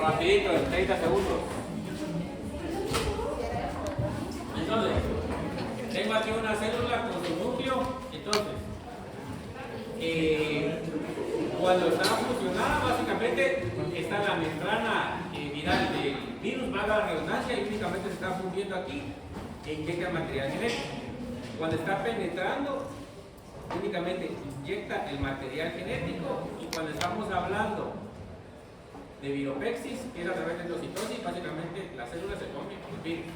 Rapidito, en 30 segundos. Entonces, tengo aquí una célula con su núcleo. Entonces, cuando está fusionada, básicamente está la membrana viral del virus, valga la redundancia, y únicamente se está fundiendo aquí e inyecta material genético. Cuando está penetrando, únicamente inyecta el material genético, y cuando estamos hablando de viropexis, que es a través de endocitosis, básicamente la célula se come el virus.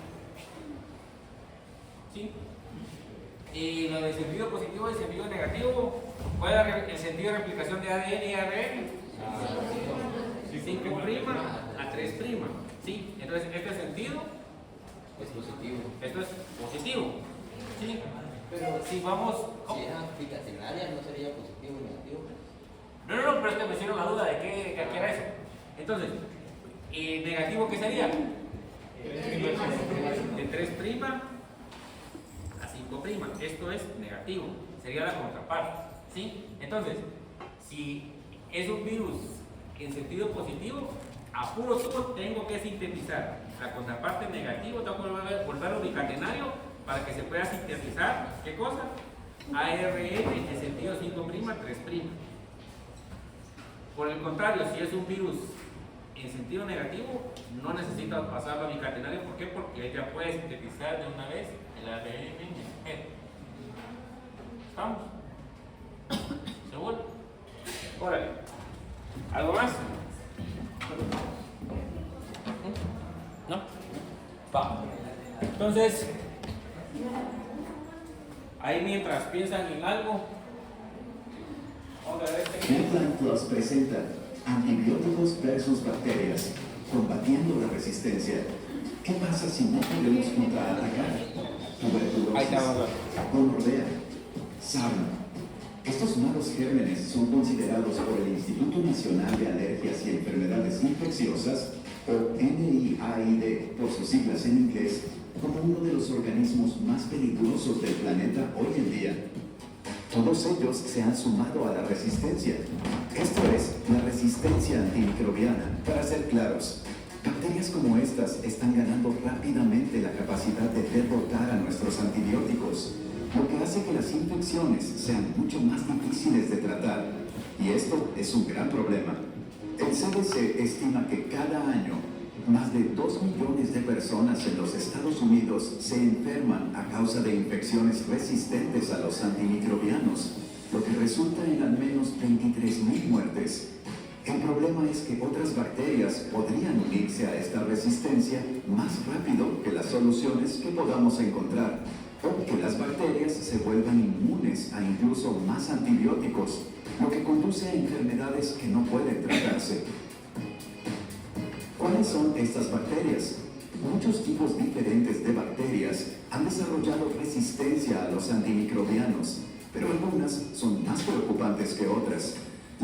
¿Sí? Y lo del sentido positivo y sentido negativo, ¿cuál es el sentido de replicación de ADN y ARN? 5' a 3'. ¿Sí? Entonces, este sentido es positivo. Esto es positivo. ¿Sí? Pero si vamos. Si era aplicacionaria, ¿no sería positivo o negativo? No, pero es que me hicieron la duda de qué era eso. Entonces, ¿negativo qué sería? De 3' a 5'. Esto es negativo. Sería la contraparte. ¿Sí? Entonces, si es un virus en sentido positivo, a puro tubo tengo que sintetizar la contraparte negativo, tengo que volverlo bicatenario para que se pueda sintetizar, ¿qué cosa? ARN en sentido 5', 3'. Por el contrario, si es un virus en sentido negativo, no necesita pasarlo a bicatenario. ¿Por qué? Porque ella puede sintetizar de una vez el ADN mensajero. ¿Estamos? ¿Seguro? Órale. ¿Algo más? ¿No? Va. Entonces, ahí mientras piensan en algo, vamos a ver Healthline Plus presenta antibióticos versus bacterias, combatiendo la resistencia. ¿Qué pasa si no podemos contraatacar? Tuberculosis, gonorrea, sarna. Estos malos gérmenes son considerados por el Instituto Nacional de Alergias y Enfermedades Infecciosas, o NIAID por sus siglas en inglés, como uno de los organismos más peligrosos del planeta hoy en día. Todos ellos se han sumado a la resistencia. Esto es, la resistencia antimicrobiana. Para ser claros, bacterias como estas están ganando rápidamente la capacidad de derrotar a nuestros antibióticos, lo que hace que las infecciones sean mucho más difíciles de tratar. Y esto es un gran problema. El CDC estima que cada año más de 2 millones de personas en los Estados Unidos se enferman a causa de infecciones resistentes a los antimicrobianos, lo que resulta en al menos 23,000 muertes. El problema es que otras bacterias podrían unirse a esta resistencia más rápido que las soluciones que podamos encontrar, o que las bacterias se vuelvan inmunes a incluso más antibióticos, lo que conduce a enfermedades que no pueden tratarse. ¿Cuáles son estas bacterias? Muchos tipos diferentes de bacterias han desarrollado resistencia a los antimicrobianos, pero algunas son más preocupantes que otras.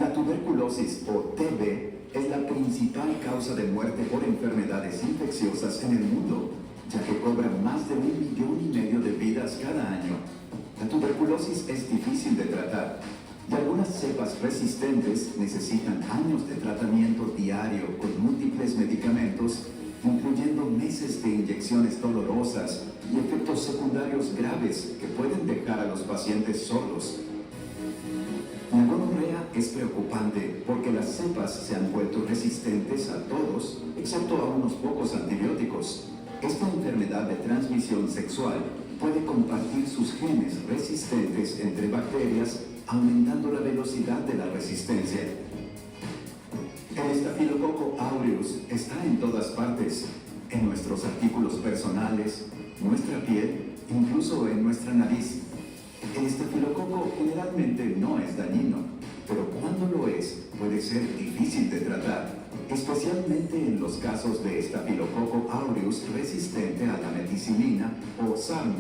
La tuberculosis, o TB, es la principal causa de muerte por enfermedades infecciosas en el mundo, ya que cobra más de 1,5 millones de vidas cada año. La tuberculosis es difícil de tratar, y algunas cepas resistentes necesitan años de tratamiento diario con múltiples medicamentos, incluyendo meses de inyecciones dolorosas y efectos secundarios graves que pueden dejar a los pacientes solos. La gonorrea es preocupante porque las cepas se han vuelto resistentes a todos, excepto a unos pocos antibióticos. Esta enfermedad de transmisión sexual puede compartir sus genes resistentes entre bacterias, aumentando la velocidad de la resistencia. El Staphylococcus aureus está en todas partes, en nuestros artículos personales, nuestra piel, incluso en nuestra nariz. El estafilococo generalmente no es dañino, pero cuando lo es, puede ser difícil de tratar, especialmente en los casos de Staphylococcus aureus resistente a la meticilina o SARM,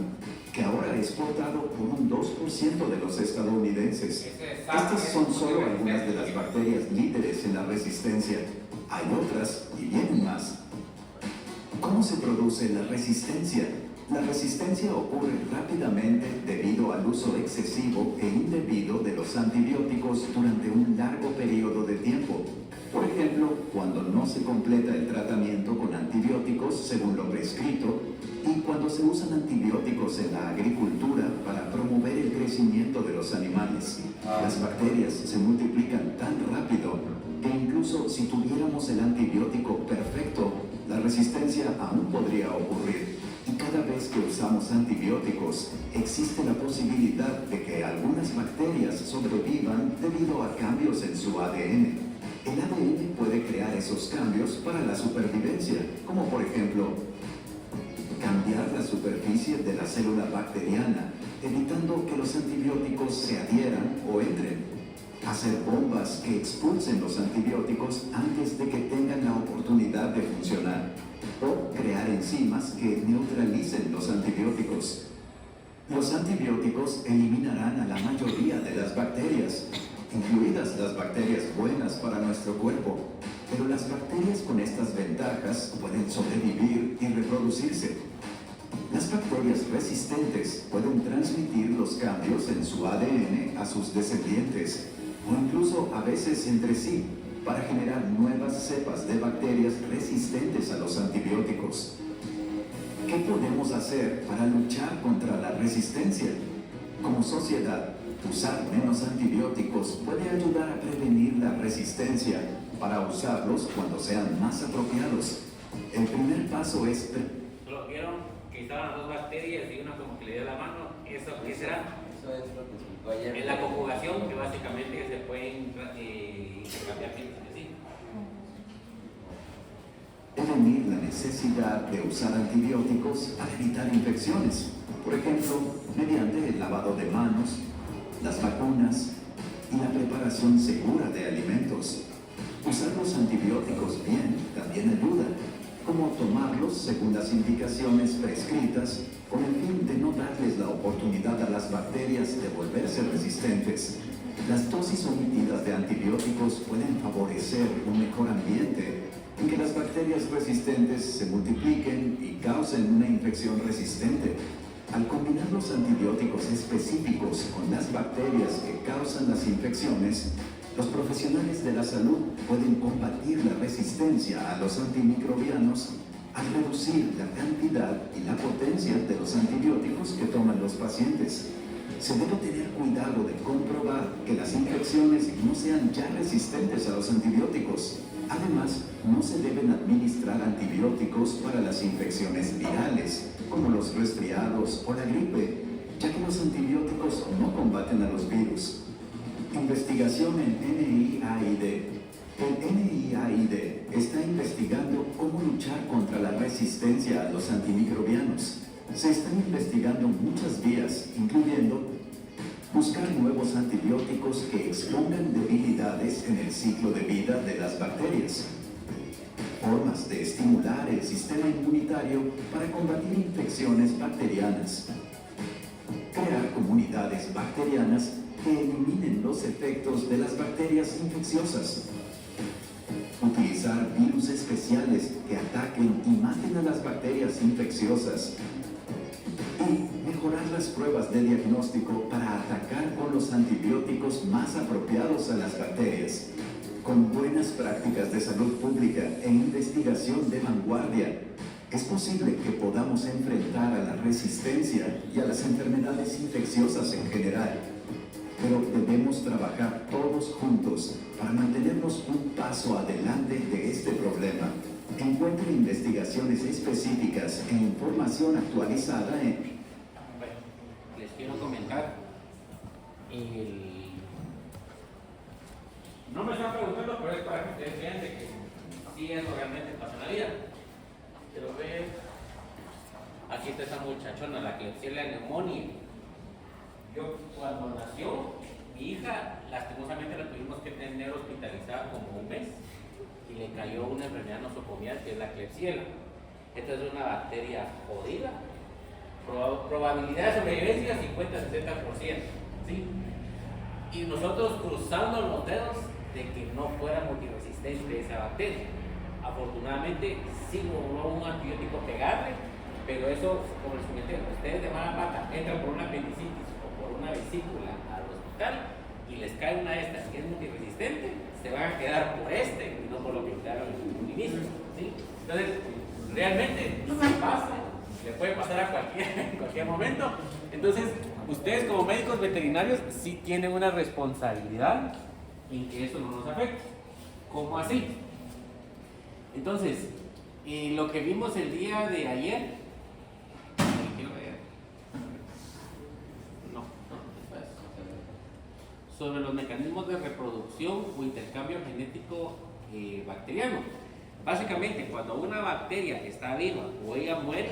que ahora es portado por un 2% de los estadounidenses. Estas son solo algunas de las bacterias líderes en la resistencia. Hay otras y vienen más. ¿Cómo se produce la resistencia? La resistencia ocurre rápidamente debido al uso excesivo e indebido de los antibióticos durante un largo periodo de tiempo. Por ejemplo, cuando no se completa el tratamiento con antibióticos según lo prescrito y cuando se usan antibióticos en la agricultura para promover el crecimiento de los animales. Las bacterias se multiplican tan rápido que incluso si tuviéramos el antibiótico perfecto, la resistencia aún podría ocurrir. Y cada vez que usamos antibióticos, existe la posibilidad de que algunas bacterias sobrevivan debido a cambios en su ADN. El ADN puede crear esos cambios para la supervivencia, como por ejemplo, cambiar la superficie de la célula bacteriana, evitando que los antibióticos se adhieran o entren. Hacer bombas que expulsen los antibióticos antes de que tengan la oportunidad de funcionar. O crear enzimas que neutralicen los antibióticos. Los antibióticos eliminarán a la mayoría de las bacterias, incluidas las bacterias buenas para nuestro cuerpo, pero las bacterias con estas ventajas pueden sobrevivir y reproducirse. Las bacterias resistentes pueden transmitir los cambios en su ADN a sus descendientes, o incluso a veces entre sí, para generar nuevas cepas de bacterias resistentes a los antibióticos. ¿Qué podemos hacer para luchar contra la resistencia? Como sociedad, usar menos antibióticos puede ayudar a prevenir la resistencia para usarlos cuando sean más apropiados. El primer paso es... Lo vieron que estaban las dos bacterias y una como que le dio la mano. ¿Eso qué será? Eso es lo que explicó ayer. Es la conjugación, que básicamente se pueden intercambiar entre sí. Prevenir la necesidad de usar antibióticos para evitar infecciones, por ejemplo, mediante el lavado de manos, las vacunas y la preparación segura de alimentos. Usar los antibióticos bien también ayuda, como tomarlos según las indicaciones prescritas con el fin de no darles la oportunidad a las bacterias de volverse resistentes. Las dosis omitidas de antibióticos pueden favorecer un mejor ambiente en que las bacterias resistentes se multipliquen y causen una infección resistente. Al combinar los antibióticos específicos con las bacterias que causan las infecciones, los profesionales de la salud pueden combatir la resistencia a los antimicrobianos al reducir la cantidad y la potencia de los antibióticos que toman los pacientes. Se debe tener cuidado de comprobar que las infecciones no sean ya resistentes a los antibióticos. Además, no se deben administrar antibióticos para las infecciones virales, como los resfriados o la gripe, ya que los antibióticos no combaten a los virus. Investigación en NIAID. El NIAID está investigando cómo luchar contra la resistencia a los antimicrobianos. Se están investigando muchas vías, incluyendo buscar nuevos antibióticos que expongan debilidades en el ciclo de vida de las bacterias, formas de estimular el sistema inmunitario para combatir infecciones bacterianas, crear comunidades bacterianas que eliminen los efectos de las bacterias infecciosas, utilizar virus especiales que ataquen y maten a las bacterias infecciosas y mejorar las pruebas de diagnóstico para atacar con los antibióticos más apropiados a las bacterias. Con buenas prácticas de salud pública e investigación de vanguardia, es posible que podamos enfrentar a la resistencia y a las enfermedades infecciosas en general. Pero debemos trabajar todos juntos para mantenernos un paso adelante de este problema. Encuentre investigaciones específicas e información actualizada en... Bueno, les quiero comentar. No me están preguntando, pero es para que ustedes vean de que sí eso realmente pasa en la vida. Quiero ver. Aquí está esa muchachona, la Klebsiella pneumoniae. Yo cuando nació, mi hija, lastimosamente la tuvimos que tener hospitalizada como un mes y le cayó una enfermedad nosocomial que es la Klebsiella. Esta es una bacteria jodida. Probabilidad de sobrevivencia 50-60%. ¿Sí? Y nosotros cruzando los dedos de que no fuera multiresistente esa bacteria. Afortunadamente sí logró un antibiótico pegarle, pero eso, como les comenté, ustedes de mala pata entran por una apendicitis o por una vesícula al hospital y les cae una de estas que es multiresistente, se van a quedar por este realmente sí pasa, le puede pasar a en cualquier momento. Entonces, ustedes como médicos veterinarios sí tienen una responsabilidad en que eso no nos afecte. ¿Cómo así? Entonces, lo que vimos el día de ayer, sobre los mecanismos de reproducción o intercambio genético bacteriano. Básicamente, cuando una bacteria está viva o ella muere,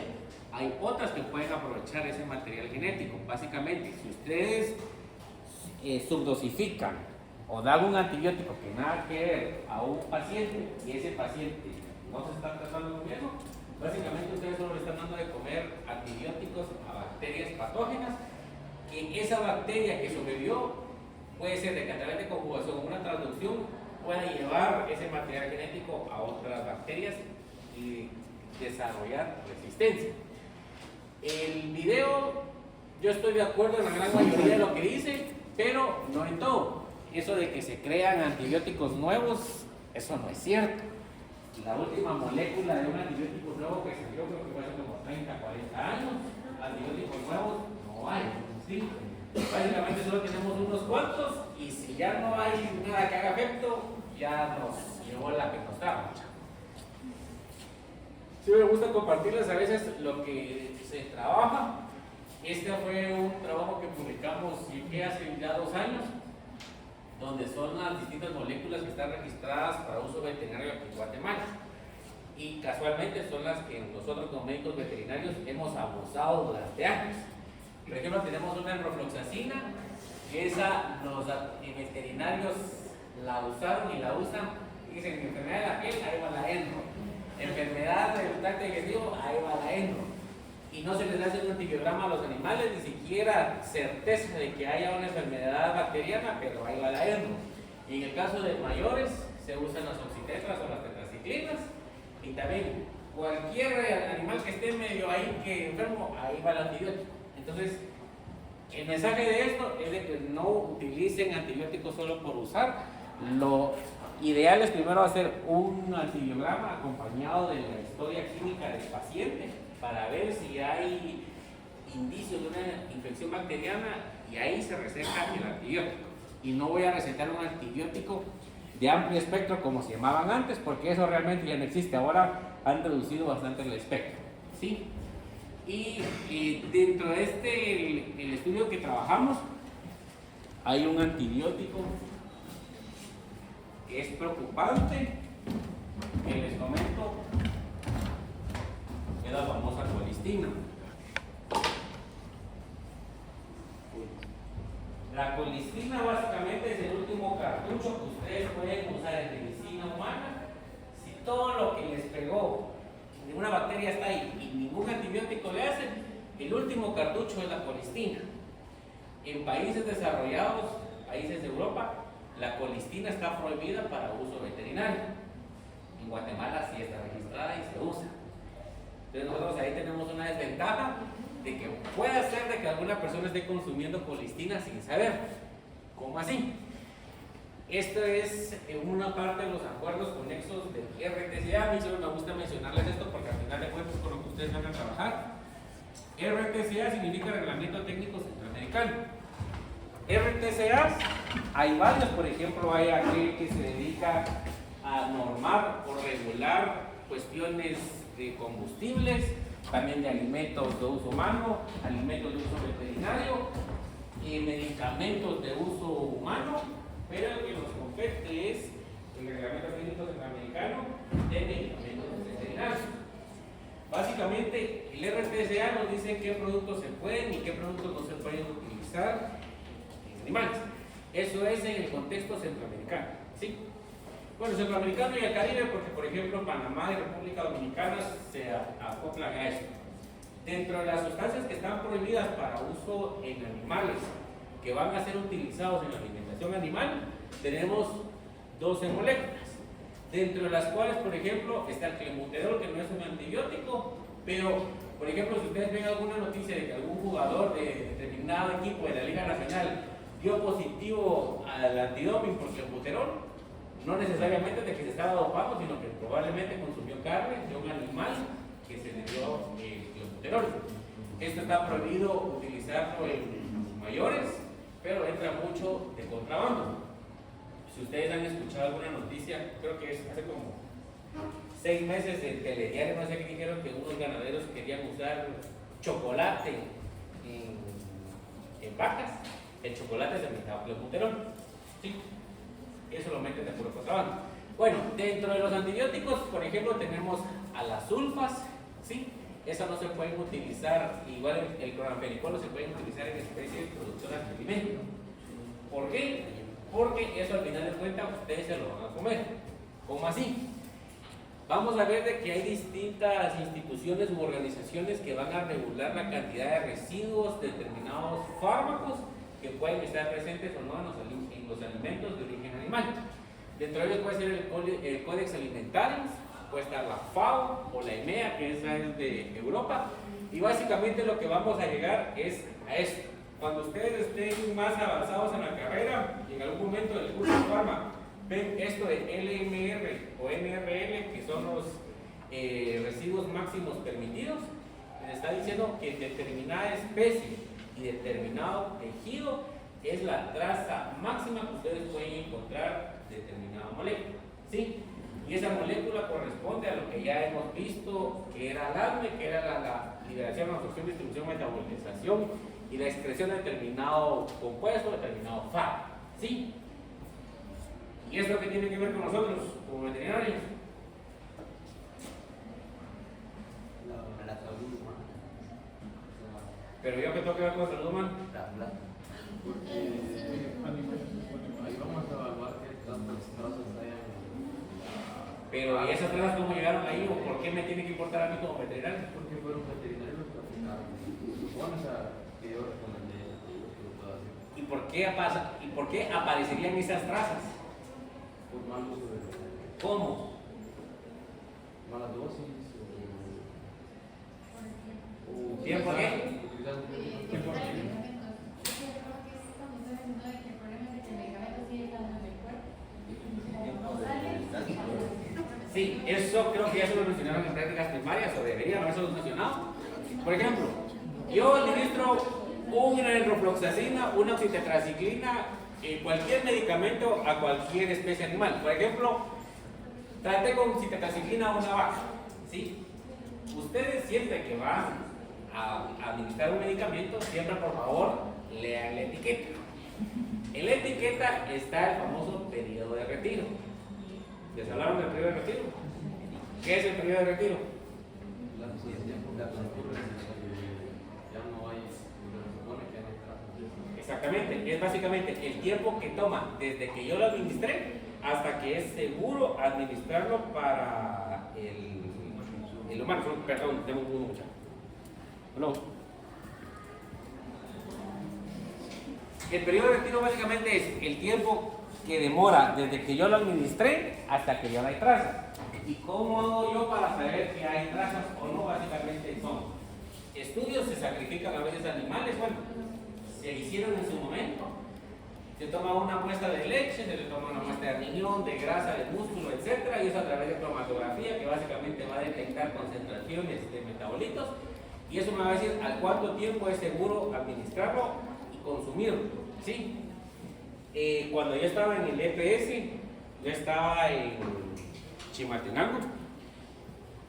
hay otras que pueden aprovechar ese material genético. Básicamente, si ustedes subdosifican o dan un antibiótico que nada que ver a un paciente y ese paciente no se está tratando con eso, básicamente ustedes solo le están dando de comer antibióticos a bacterias patógenas, que esa bacteria que sobrevivió puede ser de que a través de conjugación o una traducción pueda llevar ese material genético a otras bacterias y desarrollar resistencia. El video, yo estoy de acuerdo en la gran mayoría de lo que dice, pero no en todo. Eso de que se crean antibióticos nuevos, eso no es cierto. La última molécula de un antibiótico nuevo que salió, creo que fue hace como 30, 40 años, antibióticos nuevos no hay, ¿sí? Básicamente solo tenemos unos cuantos y si ya no hay nada que haga efecto, ya nos llevó la que nos da. Sí me gusta compartirles a veces lo que se trabaja. Este fue un trabajo que publicamos hace ya 2 años, donde son las distintas moléculas que están registradas para uso veterinario aquí en Guatemala. Y casualmente son las que nosotros como médicos veterinarios hemos abusado durante años. Por ejemplo, tenemos una enrofloxacina, que esa los veterinarios la usaron y la usan. Dicen, enfermedad de la piel, ahí va la enro. Enfermedad del tracto digestivo, ahí va la enro. Y no se les hace un antibiograma a los animales, ni siquiera certeza de que haya una enfermedad bacteriana, pero ahí va la enro. Y en el caso de mayores, se usan las oxitetras o las tetraciclinas. Y también, cualquier animal que esté medio ahí que enfermo, ahí va el antibiótico. Entonces, el mensaje de esto es de que no utilicen antibióticos solo por usar. Lo ideal es primero hacer un antibiograma acompañado de la historia clínica del paciente para ver si hay indicios de una infección bacteriana y ahí se receta el antibiótico. Y no voy a recetar un antibiótico de amplio espectro como se llamaban antes, porque eso realmente ya no existe. Ahora han reducido bastante el espectro, ¿sí? Y dentro de el estudio que trabajamos, hay un antibiótico que es preocupante, que les comento, es la famosa colistina. La colistina básicamente es el último cartucho que ustedes pueden usar en medicina humana. Si todo lo que les pegó, ninguna bacteria está ahí y ningún antibiótico le hacen, el último cartucho es la colistina. En países desarrollados, países de Europa, la colistina está prohibida para uso veterinario. En Guatemala sí está registrada y se usa. Entonces nosotros ahí tenemos una desventaja de que puede ser de que alguna persona esté consumiendo colistina sin saber. ¿Cómo así? Esto es una parte de los acuerdos conexos del RTCA. A mí solo me gusta mencionarles esto porque al final de cuentas con lo que ustedes van a trabajar. RTCA significa Reglamento Técnico Centroamericano. RTCA, hay varios, por ejemplo, hay aquel que se dedica a normar o regular cuestiones de combustibles, también de alimentos de uso humano, alimentos de uso veterinario y medicamentos de uso humano, pero el que nos compete es el Reglamento Técnico Centroamericano de medicamentos veterinarios. Básicamente, el RTCA nos dice qué productos se pueden y qué productos no se pueden utilizar en animales. Eso es en el contexto centroamericano, ¿sí? Bueno, centroamericano y el Caribe, porque por ejemplo Panamá y República Dominicana se acoplan a eso. Dentro de las sustancias que están prohibidas para uso en animales, que van a ser utilizados en la alimentación animal, tenemos 12 moléculas, dentro de las cuales, por ejemplo, está el clenbuterol, que no es un antibiótico, pero, por ejemplo, si ustedes ven alguna noticia de que algún jugador de determinado equipo de la Liga Nacional dio positivo al antidoping por clenbuterol, no necesariamente de que se estaba dopando, sino que probablemente consumió carne de un animal que se le dio el clenbuterol. Esto está prohibido utilizarlo en mayores, pero entra mucho de contrabando. Si ustedes han escuchado alguna noticia, creo que es hace como 6 meses en Telediario, no sé qué dijeron, que unos ganaderos querían usar chocolate en vacas. El chocolate se mezclaba con clenbuterol. ¿Sí? Eso lo meten de puro contrabando. Bueno, dentro de los antibióticos, por ejemplo, tenemos a las sulfas, ¿sí? Esas no se pueden utilizar, igual el cloranfenicol no se pueden utilizar en especies productoras de alimento. ¿Por qué? Porque eso al final de cuentas ustedes se lo van a comer. ¿Cómo así? Vamos a ver de que hay distintas instituciones u organizaciones que van a regular la cantidad de residuos de determinados fármacos que pueden estar presentes o no en los alimentos de origen animal. Dentro de ellos puede ser el Códex Alimentarius, puede estar la FAO o la EMEA, que esa es de Europa, y básicamente lo que vamos a llegar es a esto. Cuando ustedes estén más avanzados en la carrera, y en algún momento del curso de farma, ven esto de LMR o NRL, que son los residuos máximos permitidos, les está diciendo que determinada especie y determinado tejido es la traza máxima que ustedes pueden encontrar de determinada molécula, ¿sí? Y esa molécula corresponde a lo que ya hemos visto, que era el ADME, que era la liberación, absorción, distribución, metabolización y la excreción de determinado compuesto, determinado fármaco, ¿sí? ¿Y esto qué tiene que ver con nosotros, como veterinarios? La salud humana. Pero yo que tengo que ver con salud humana. La plata. Ahí vamos a evaluar qué tantas trazas hay en Pero ¿y esas trazas cómo llegaron ahí o por qué me tiene que importar a mí como veterinario? porque fueron veterinarios los que aplicaron. Supones que yo recomendé que lo pueda hacer. ¿Y por qué aparecerían esas trazas? Por mal uso de los ¿Cómo? malas dosis o ¿Tiempo qué? utilizar tiempo Sí, eso creo que ya se lo mencionaron en prácticas primarias o deberían haberse mencionado. Por ejemplo, yo administro una enrofloxacina, una oxitetraciclina, cualquier medicamento a cualquier especie animal. Por ejemplo, traté con oxitetraciclina a una vaca, ¿sí? Ustedes siempre que van a administrar un medicamento, siempre por favor lean la etiqueta. En la etiqueta está el famoso periodo de retiro. ¿Les hablaron del periodo de retiro? ¿Qué es el periodo de retiro? la tiempo que transcurre ya no hay, se supone que no hay trazas. Exactamente, es básicamente el tiempo que toma desde que yo lo administré hasta que es seguro administrarlo para el humano. Perdón, tengo un muchacho. No. El periodo de retiro básicamente es el tiempo que demora desde que yo lo administré hasta que ya no hay trazas. ¿Y cómo hago yo para saber que hay trazas o no? Básicamente son estudios, se sacrifican a veces animales, bueno, se hicieron en su momento. Se toma una muestra de leche, se le toma una muestra de riñón, de grasa, de músculo, etc. Y eso a través de cromatografía, que básicamente va a detectar concentraciones de metabolitos. Y eso me va a decir al cuánto tiempo es seguro administrarlo y consumirlo, ¿sí? Cuando yo estaba en el EPS, yo estaba en Chimaltenango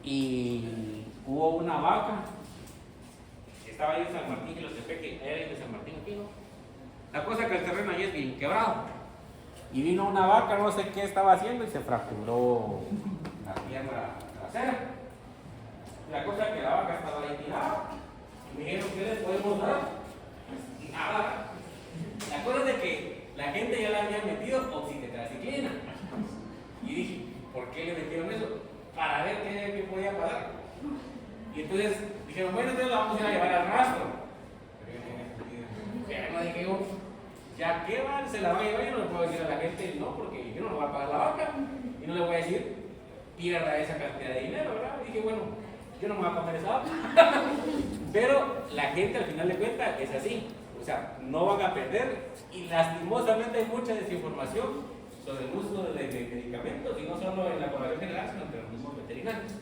y hubo una vaca que estaba ahí en San Martín, y los Tepeque, era de San Martín aquí, ¿no? La cosa es que el terreno ahí es bien quebrado y vino una vaca, no sé qué estaba haciendo y se fracturó la pierna trasera. La cosa es que la vaca estaba ahí tirada y me dijeron, ¿qué les podemos dar? Pues, nada. La cosa es de que la gente ya le había metido oxitetraciclina. Y dije, ¿por qué le metieron eso? Para ver qué podía pasar. Y entonces dijeron, bueno, entonces la vamos a ir a llevar al rastro. Pero dije yo, ya que van, se la van a llevar, yo no le puedo decir a la gente, no, porque yo no le voy a pagar la vaca. Y no le voy a decir, pierda esa cantidad de dinero, ¿verdad? Y dije, bueno, yo no me voy a comer esa vaca. Pero la gente al final de cuentas es así. O sea, no van a perder y lastimosamente hay mucha desinformación sobre el uso de medicamentos y no solo en la población general, sino entre los mismos veterinarios.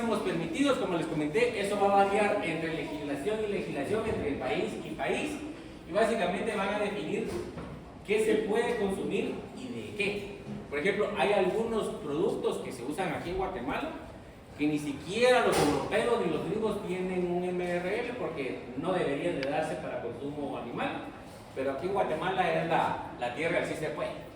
máximos permitidos, como les comenté, eso va a variar entre legislación y legislación, entre país y país, y básicamente van a definir qué se puede consumir y de qué. Por ejemplo, hay algunos productos que se usan aquí en Guatemala que ni siquiera los europeos ni los gringos tienen un MRL porque no deberían de darse para consumo animal, pero aquí en Guatemala es la tierra del sí se puede.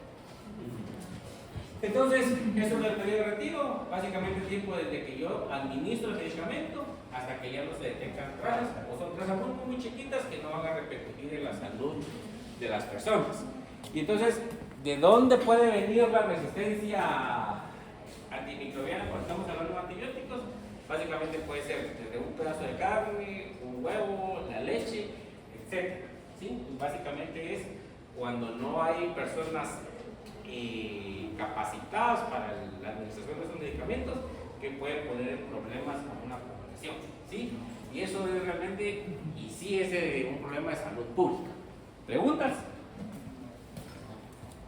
Entonces, eso es el periodo de retiro, básicamente el tiempo desde que yo administro el medicamento hasta que ya no se detectan trazas, o son trazas muy chiquitas que no van a repercutir en la salud de las personas. Y entonces, ¿de dónde puede venir la resistencia antimicrobiana cuando estamos hablando de antibióticos? Básicamente puede ser desde un pedazo de carne, un huevo, la leche, etc. ¿Sí? Básicamente es cuando no hay personas capacitadas para la administración de esos medicamentos que pueden poner en problemas a una población, ¿sí? Y eso es realmente, y sí es un problema de salud pública. ¿Preguntas?